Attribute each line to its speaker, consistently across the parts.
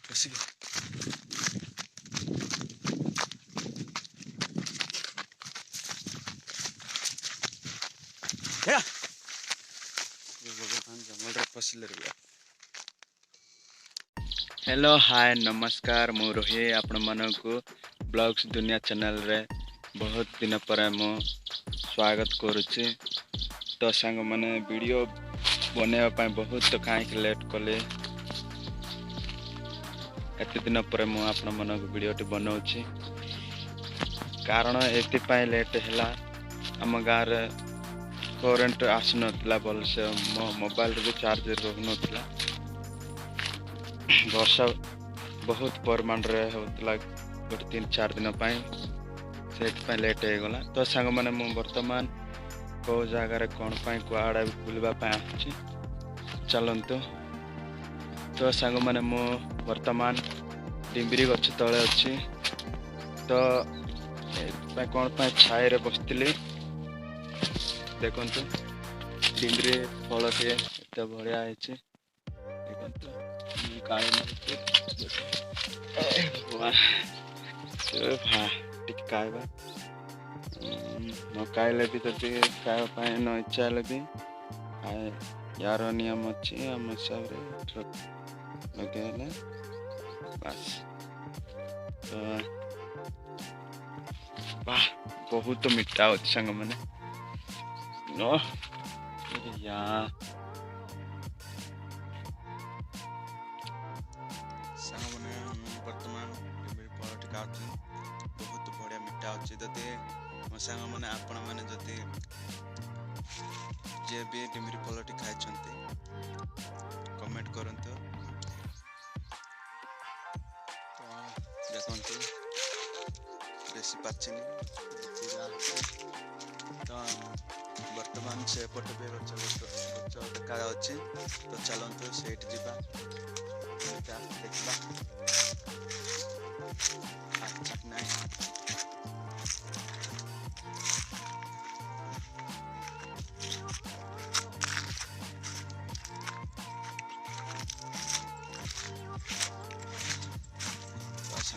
Speaker 1: बस जंगल पशिले hello hi नमस्कार मु रोहि आपण मानकु ब्लॉग्स दुनिया चैनल रे बहुत दिन पर मु स्वागत करुच्ची। तो सांग माने वीडियो बनेवा पाए बहुत कहीं लेट कले एत दिन पर मु आपण मानक वीडियोटी बनाउची। कारण एति पाए लेट हैला आम गाँव रे करेंट आसनला भल से मो मोबाइल रे चार्ज रहनथला। वर्षा बहुत परिमाण रे होतला गोटे 3-4 दिन से लेट हो गला। तो सांग माने मु वर्तमान को जगह रे कोन पाई कुआडा बुलबा पाए आछि चलंतु। तो सांग माने मु वर्तमान डिम्बरी गछ तळे अछि। तो कोन पाई छाय रे बसतिली देखंतु डिम्बरी फल के एते बढ़िया आछि देखंतु काले खाइबा न खाइले भी जदि खाइबा न इच्छा हेले भी यार नियम अच्छी आम हिसाब से लगे बस। तो वाह बहुत मीठा होती सांग मैंने वर्तमान फलटी खाऊँ बहुत बढ़िया मीठा अच्छे। जदि मो सांग मैंने आपण मैंने जदि जे भी डिम्बरी फलटी खाई कमेंट करंतु। तो देखंतु बेसी पाचिनी तो वर्तमान से पटे भी गच देखा अच्छी। तो चलतु से देखा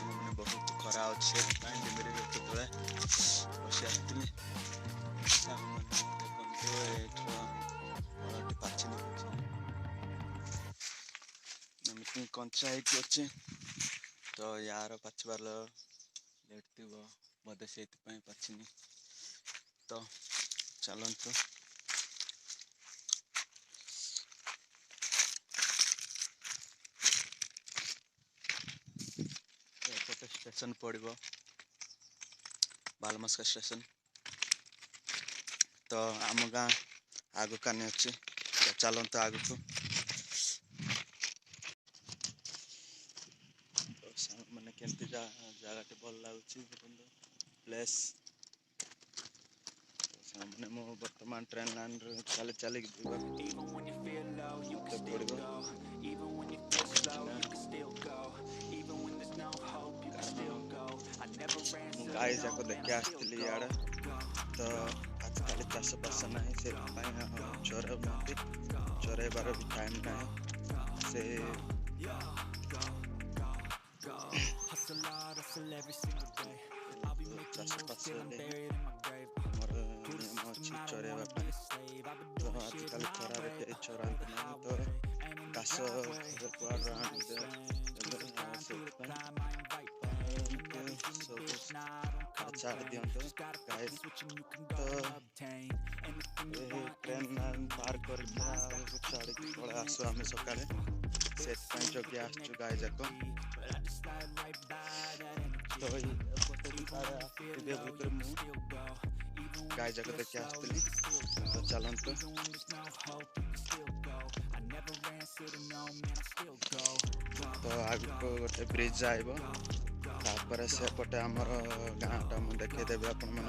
Speaker 1: मैंने बहुत खरा अच्छे डिम्बरी तले बस आसती कंचा अच्छे। तो यार पाचबार लेट थी बोधे से पाचिनी। तो चलतु एपटे स्टेशन पड़ो बालमस्का स्टेशन। तो आम गाँ आगु कानी अच्छी। तो चलतु आगु को मैंने केमती जगह भल लगुच प्लेस मैंने मो वर्तमान ट्रेन लाइन चली चली गाई जाक देखी आसती इे। तो आजकल चाष बास ना से चरैबार भी टाइम ना से चाष बास मोर नियम अच्छी चरैबा। तो आजकल खराब चराती ना तो घास छाड़ दिंतु गाय। तो ट्रेन पार कर छाड़ी पड़े आसु आम सका से जगे आसु गाय जाक। तो गाय जाक देखी आसती। तो चलतु तो आगु गोटे ब्रिज आइब तापर सेपटे आमर गाँटा मुझे देखदेवी आपण मन।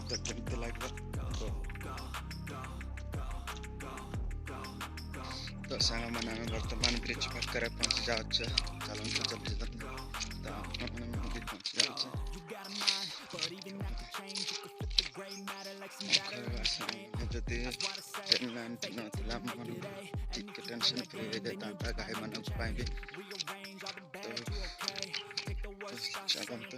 Speaker 1: तो केमती लगे तो साଙ୍ଗମାନେ ଆମେ ବର୍ତ୍ତମାନ ବ୍ରିଜ ପାଖରେ ପହଞ୍ଚି ଯାଉଛେ। ଚାଲନ୍ତୁ ଜଲ୍ଦି ଜଲ୍ଦି ତ ଆପଣମାନେ ବି ପହଞ୍ଚି ଯାଉଛେ। ଯଦି ଟ୍ରେନ୍ ଲାଇନ୍ ନଥିଲା ଆମମାନଙ୍କୁ ଟିକେ ଟେନସନ୍ ଫ୍ରି ହେଇଯାଇଥାନ୍ତା ଗାଈମାନଙ୍କ ପାଇଁ ବି। ଚାଲନ୍ତୁ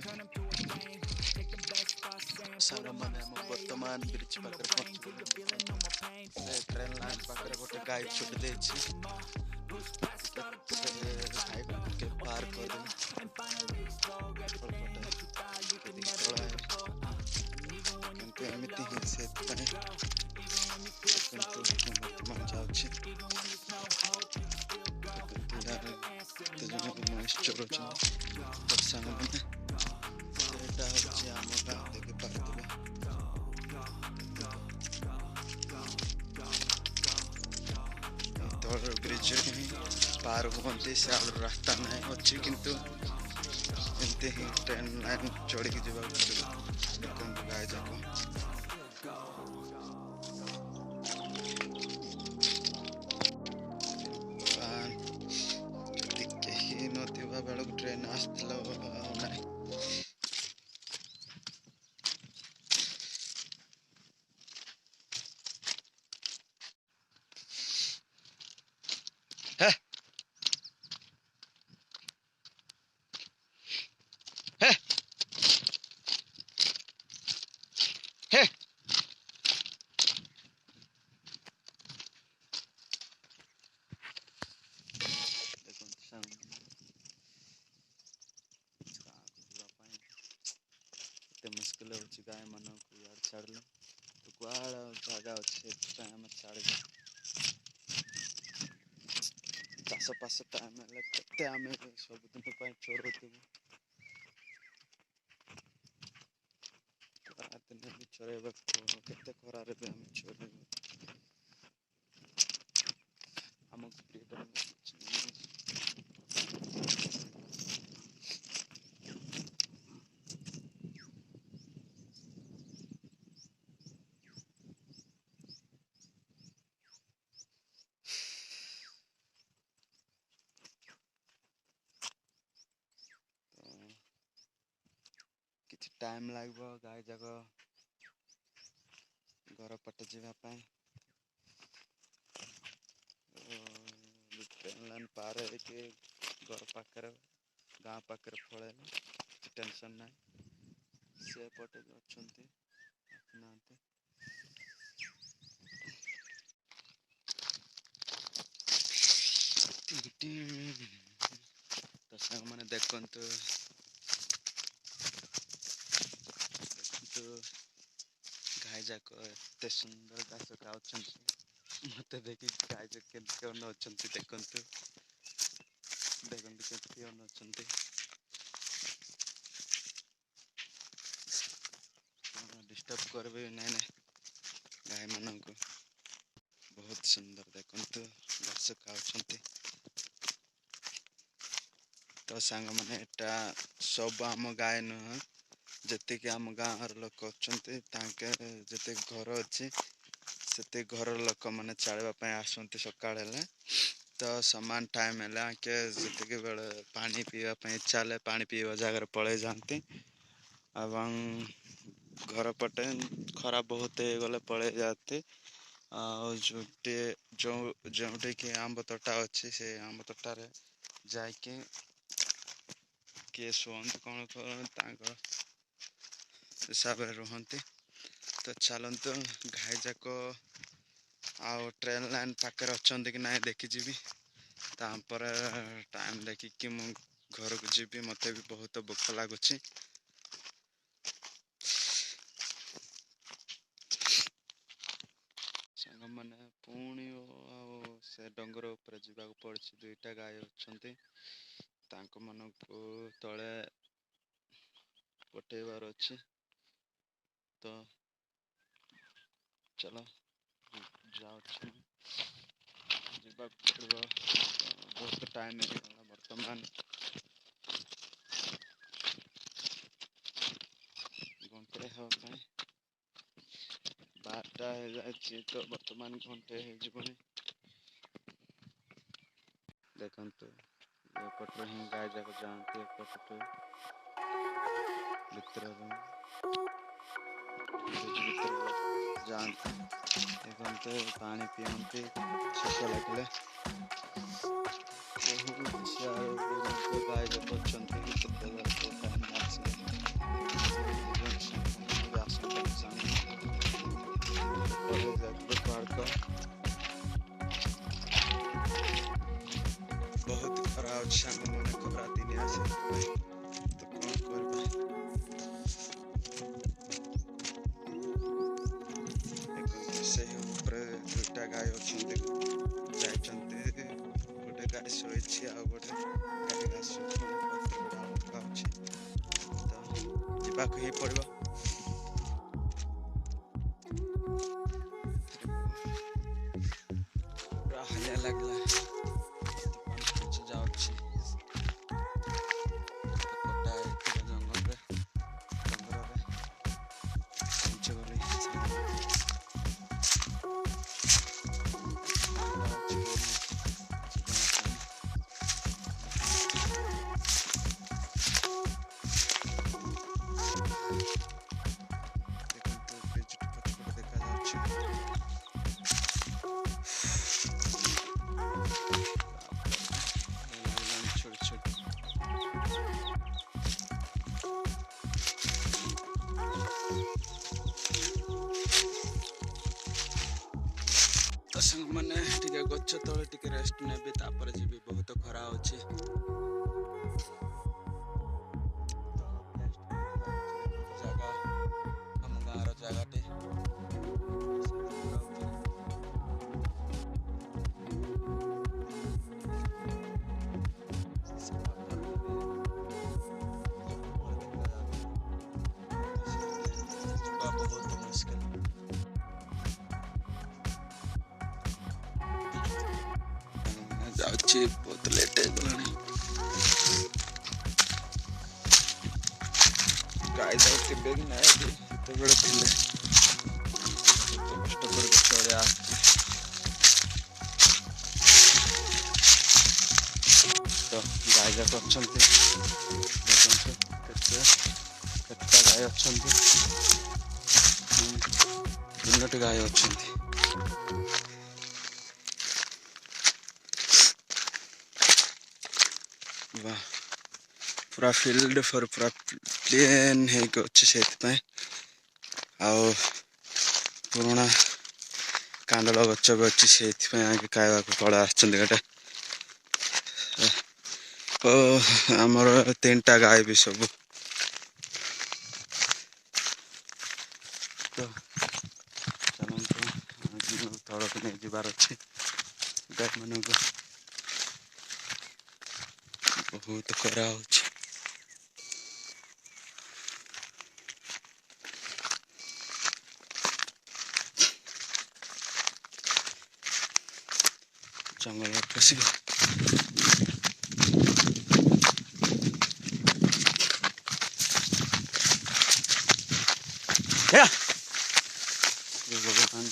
Speaker 1: ସାଙ୍ଗମାନେ ଆମ ବର୍ତ୍ତମାନ ବ୍ରିଜ ପାଖରେ ପହଞ୍ଚିଗଲେ। ସେ ଟ୍ରେନ୍ ଲାଇନ୍ ପାଖରେ ଗୋଟେ ଗାଈ ଛୁଟି ଦେଇଛି। ସେ ଗାଈକୁ ଟିକେ ପାର କରିଦେବେ। କିନ୍ତୁ ଏମିତି ହିଁ ସେଥିପାଇଁ ବର୍ତ୍ତମାନ ଯାଉଛି। କେତେ ଜଣ ମଣିଷ ଚଢୁଛନ୍ତି ସାଙ୍ଗମାନେ। ସେଇଟା ହେଉଛି ଆମ ଗାଁ ଦେଖିପାରୁଥିବେ। ତଳ ବ୍ରିଜରେ ହିଁ ପାର ହୁଅନ୍ତି। ସେ ଆଗରୁ ରାସ୍ତା ନାହିଁ ଅଛି କିନ୍ତୁ ଏମିତି ହିଁ ଟ୍ରେନ୍ ଲାଇନ୍ ଚଢ଼ିକି ଯିବାକୁ ପଡ଼ିବ। ଦେଖନ୍ତୁ ଗାଈ ଯାକ ଯଦି କେହି ନଥିବା ବେଳକୁ ଟ୍ରେନ୍ ଆସିଥିଲା ଆଉ ନାହିଁ। ହେ ହେ ହେ ଦେଖନ୍ତୁ ସାଙ୍ଗମାନେ ଗାଁକୁ ଯିବା ପାଇଁ ଏତେ ମୁସ୍କିଲ ହେଉଛି ଗାଈମାନଙ୍କୁ ଇଆଡ଼େ ଛାଡ଼ିଲେ। ତ କୁଆଡ଼େ ଜାଗା ଅଛି ସେଥିପାଇଁ ଆମେ ଛାଡ଼ିବୁ। ଚାଷ ପାସ ଟାଇମ୍ ହେଲେ କେତେ ଆମେ ସବୁଦିନ ପାଇଁ ଚରଉଥିବୁ। ଖରାଦିନେ ବି ଚରେଇବାକୁ କେତେ ଖରାରେ ବି ଆମେ ଚରେଇବୁ। ଆମକୁ ଫ୍ରିଡମ୍ କିଛି ଟାଇମ୍ ଲାଗିବ ଗାଈ ଯାକ ଘର ପଟେ ଯିବା ପାଇଁ। ଟ୍ରେନ୍ ଲାଇନ୍ ପାର ହେଇକି ଘର ପାଖରେ ଗାଁ ପାଖରେ ପଳେଇଲେ କିଛି ଟେନସନ୍ ନାହିଁ। ସେପଟେ ବି ଅଛନ୍ତି ଆସିନାହାନ୍ତି। ତ ସାଙ୍ଗମାନେ ଦେଖନ୍ତୁ ଗାଈ ଯାକ ଏତେ ସୁନ୍ଦର ଘାସ ଖାଉଛନ୍ତି। ମତେ ଦେଖି ଗାଈ ଯାକ କେମିତି ଅନଉଛନ୍ତି ଦେଖନ୍ତୁ। ଦେଖନ୍ତୁ କେମିତି ଅନଉଛନ୍ତି। ଡିଷ୍ଟର୍ବ କରିବେ ନାଇଁ ନାଇଁ ଗାଈମାନଙ୍କୁ। ବହୁତ ସୁନ୍ଦର ଦେଖନ୍ତୁ ଘାସ ଖାଉଛନ୍ତି। ତ ସାଙ୍ଗମାନେ ଏଟା ସବୁ ଆମ ଗାଈ ନୁହଁ, ଯେତିକି ଆମ ଗାଁର ଲୋକ ଅଛନ୍ତି ତାଙ୍କେ ଯେତିକି ଘର ଅଛି ସେତିକି ଘରର ଲୋକମାନେ ଚାଳିବା ପାଇଁ ଆସନ୍ତି ସକାଳ ହେଲେ। ତ ସମାନ ଟାଇମ୍ ହେଲେ ଆଙ୍କେ ଯେତିକି ବେଳେ ପାଣି ପିଇବା ପାଇଁ ଇଚ୍ଛା ହେଲେ ପାଣି ପିଇବା ଜାଗାରେ ପଳେଇ ଯାଆନ୍ତି। ଏବଂ ଘର ପଟେ ଖରା ବହୁତ ହେଇଗଲେ ପଳେଇ ଯାଆନ୍ତି। ଆଉ ଯେଉଁଠିକି ଆମ୍ବ ତୋଟା ଅଛି ସେ ଆମ୍ବ ତୋଟାରେ ଯାଇକି କିଏ ଶୁଅନ୍ତି କଣ କରନ୍ତି ତାଙ୍କ ହିସାବରେ ରୁହନ୍ତି। ତ ଚାଲନ୍ତୁ ଗାଈ ଯାକ ଆଉ ଟ୍ରେନ୍ ଲାଇନ୍ ପାଖରେ ଅଛନ୍ତି କି ନାହିଁ ଦେଖିଯିବି। ତାପରେ ଟାଇମ୍ ଦେଖିକି ମୁଁ ଘରକୁ ଯିବି। ମୋତେ ବି ବହୁତ ଭୋକ ଲାଗୁଛି। ସାଙ୍ଗମାନେ ପୁଣି ଆଉ ସେ ଡଙ୍ଗର ଉପରେ ଯିବାକୁ ପଡ଼ିଛି। ଦୁଇଟା ଗାଈ ଅଛନ୍ତି, ତାଙ୍କ ମାନଙ୍କୁ ତଳେ ପଠେଇବାର ଅଛି। ତ ଚାଲ ଯାଉଛି, ଯିବାକୁ ପଡ଼ିବ। ବହୁତ ଟାଇମ୍ ହେଇଗଲା ବର୍ତ୍ତମାନ ଘଣ୍ଟେ ହେବା ପାଇଁ 12ଟା ହେଇଯାଇଛି। ତ ବର୍ତ୍ତମାନ ଘଣ୍ଟେ ହେଇଯିବଣି। देखंतु एपटर ही गाय जाक जानते एपटू भितर जानते देखंतु पानी पियंती शोष लगले गाय जाक अच्छे बहुत खरा सांग मैंने खबरा दुनिया से तो कौन करबा से ऊपर दुईटा गाय अच्छे गोटे गाय शोची आ गोटे गाय घास खाऊँच तो जावाक ही पड़ो पूरा हालिया लगला जाऊँगी तो संग मैंने टिके गछ तले टिके रेस्ट नेबी तापर जीवी बहुत खरा होची जगह हम गाँव जगह बहुत मुश्किल जाऊँगी बहुत लेट हो गाय जाऊँगी बेग ना बड़े थे कष्ट कर चढ़े तो गाय जाक अच्छा केतटा गाय अच्छा 3टी गाय अच्छा वाह पूरा फील्ड फॉर पूरा प्लेन है अच्छे से पुराना कांदल गच भी अच्छी से आगे खावा पड़ा आटे आमर 3टा गाय भी सब तो चलते तौक नहीं जबार अच्छे गाय मान बहुत खरा हो जंगल पशि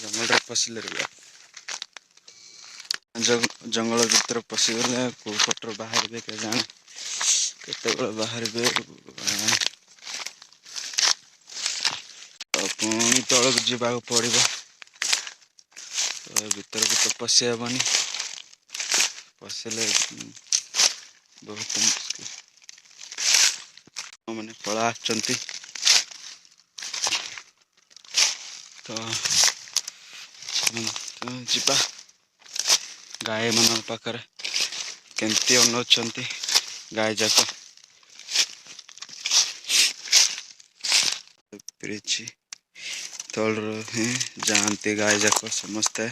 Speaker 1: जंगल पशिले जंगल भीतर पशिगले कौ पटर बाहर के जाने केते बाहर पुणी तौक जावाक पड़ो तो भीतर को तो पशि हेबनी पशिले बहुत मुश्किल मैंने पड़ा आछंती तो जीवा गाय मान पाखे केमती अनौंट गाय जाक तल ही जानती गाय जाक समस्ते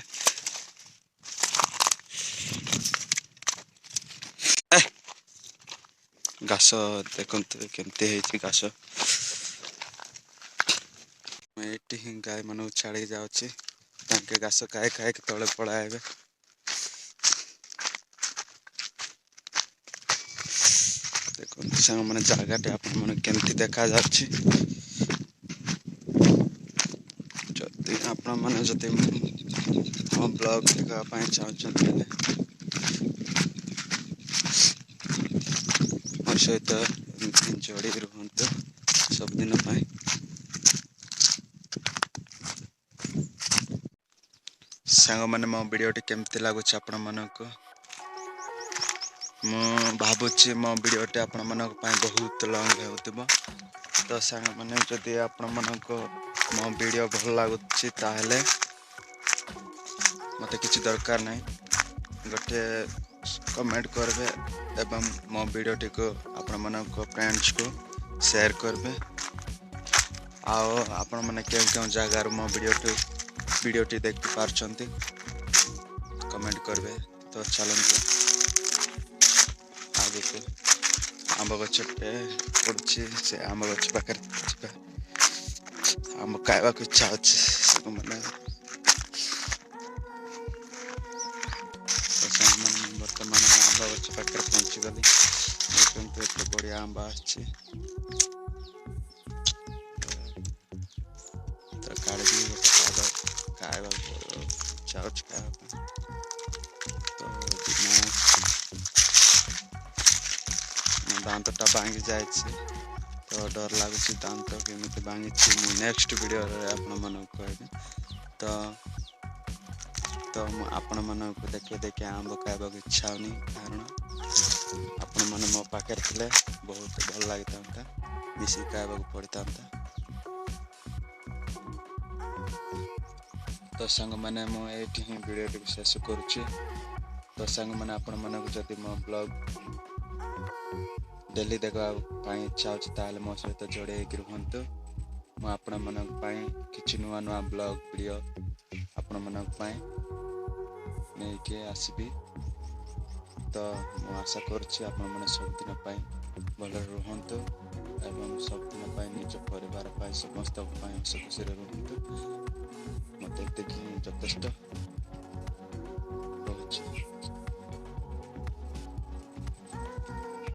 Speaker 1: घास देखते केमती है घास ये गाय मान छाड़ी जाऊँगी घास खाए खाए तले पड़ाए देखो सांग मैंने जगह आप केमती देखा जाच्छी आपण मैंने जदि मो ब्लॉग देखापी चाहते ସହିତ ଯୋଡ଼ି ରୁହନ୍ତୁ ସବୁଦିନ ପାଇଁ। ସାଙ୍ଗମାନେ ମୋ ଭିଡ଼ିଓଟି କେମିତି ଲାଗୁଛି ଆପଣମାନଙ୍କୁ? ମୁଁ ଭାବୁଛି ମୋ ଭିଡ଼ିଓଟି ଆପଣମାନଙ୍କ ପାଇଁ ବହୁତ ଲଙ୍ଗ ହେଉଥିବ। ତ ସାଙ୍ଗମାନେ ଯଦି ଆପଣମାନଙ୍କ ମୋ ଭିଡ଼ିଓ ଭଲ ଲାଗୁଛି ତାହେଲେ ମୋତେ କିଛି ଦରକାର ନାହିଁ, ଗୋଟେ କମେଣ୍ଟ କରିବେ ଏବଂ ମୋ ଭିଡ଼ିଓଟିକୁ ଆପଣମାନଙ୍କ ଫ୍ରେଣ୍ଡସ୍କୁ ସେୟାର କରିବେ। ଆଉ ଆପଣମାନେ କେଉଁ କେଉଁ ଜାଗାରୁ ମୋ ଭିଡ଼ିଓଟି ଦେଖିପାରୁଛନ୍ତି କମେଣ୍ଟ କରିବେ। ତ ଚାଲନ୍ତୁ ଆଗକୁ। ଆମ୍ବ ଗଛଟେ ପଡ଼ୁଛି, ସେ ଆମ୍ବ ଗଛ ପାଖରେ ଯିବା। ଆମ୍ବ ଖାଇବାକୁ ଇଚ୍ଛା ଅଛି ସାଙ୍ଗମାନେ। ବର୍ତ୍ତମାନ ଆମ୍ବ ଗଛ ପାଖରେ ପହଞ୍ଚିଗଲି। ଦେଖନ୍ତୁ ଏତେ ବଢ଼ିଆ ଆମ୍ବ ଆସିଛି। ତ କାଢ଼ିକି ଗୋଟେ ଖାଇବାକୁ ଇଚ୍ଛା ଅଛି ଖାଇବା ପାଇଁ। ତ ମୋ ଦାନ୍ତଟା ଭାଙ୍ଗି ଯାଇଛି, ତ ଡର ଲାଗୁଛି ଦାନ୍ତ କେମିତି ଭାଙ୍ଗିଛି ମୁଁ ନେକ୍ସଟ ଭିଡ଼ିଓରେ ଆପଣମାନଙ୍କୁ କହିବି। ତ ମୁଁ ଆପଣମାନଙ୍କୁ ଦେଖି ଆମ୍ବ ଖାଇବାକୁ ଇଚ୍ଛା ହଉନି, କାରଣ ଆପଣମାନେ ମୋ ପାଖରେ ଥିଲେ ବହୁତ ଭଲ ଲାଗିଥାନ୍ତା, ମିଶିକି ଖାଇବାକୁ ପଡ଼ିଥାନ୍ତା। ତ ସାଙ୍ଗମାନେ ମୁଁ ଏଇଠି ହିଁ ଭିଡ଼ିଓଟିକୁ ଶେଷ କରୁଛି। ତ ସାଙ୍ଗମାନେ ଆପଣମାନଙ୍କୁ ଯଦି ମୋ ବ୍ଲଗ୍ ଡେଲି ଦେଖିବା ପାଇଁ ଇଚ୍ଛା ହେଉଛି ତାହେଲେ ମୋ ସହିତ ଯୋଡ଼ି ହେଇକି ରୁହନ୍ତୁ। ମୁଁ ଆପଣମାନଙ୍କ ପାଇଁ କିଛି ନୂଆ ନୂଆ ବ୍ଲଗ୍ ଭିଡ଼ିଓ ଆପଣମାନଙ୍କ ପାଇଁ ନେଇକି ଆସିବି। ତ ମୁଁ ଆଶା କରୁଛି ଆପଣମାନେ ସବୁଦିନ ପାଇଁ ଭଲରେ ରୁହନ୍ତୁ ଏବଂ ସବୁଦିନ ପାଇଁ ନିଜ ପରିବାର ପାଇଁ ସମସ୍ତଙ୍କ ପାଇଁ ହସ ଖୁସିରେ ରୁହନ୍ତୁ। ମୋତେ ଏତିକି ହିଁ ଯଥେଷ୍ଟ।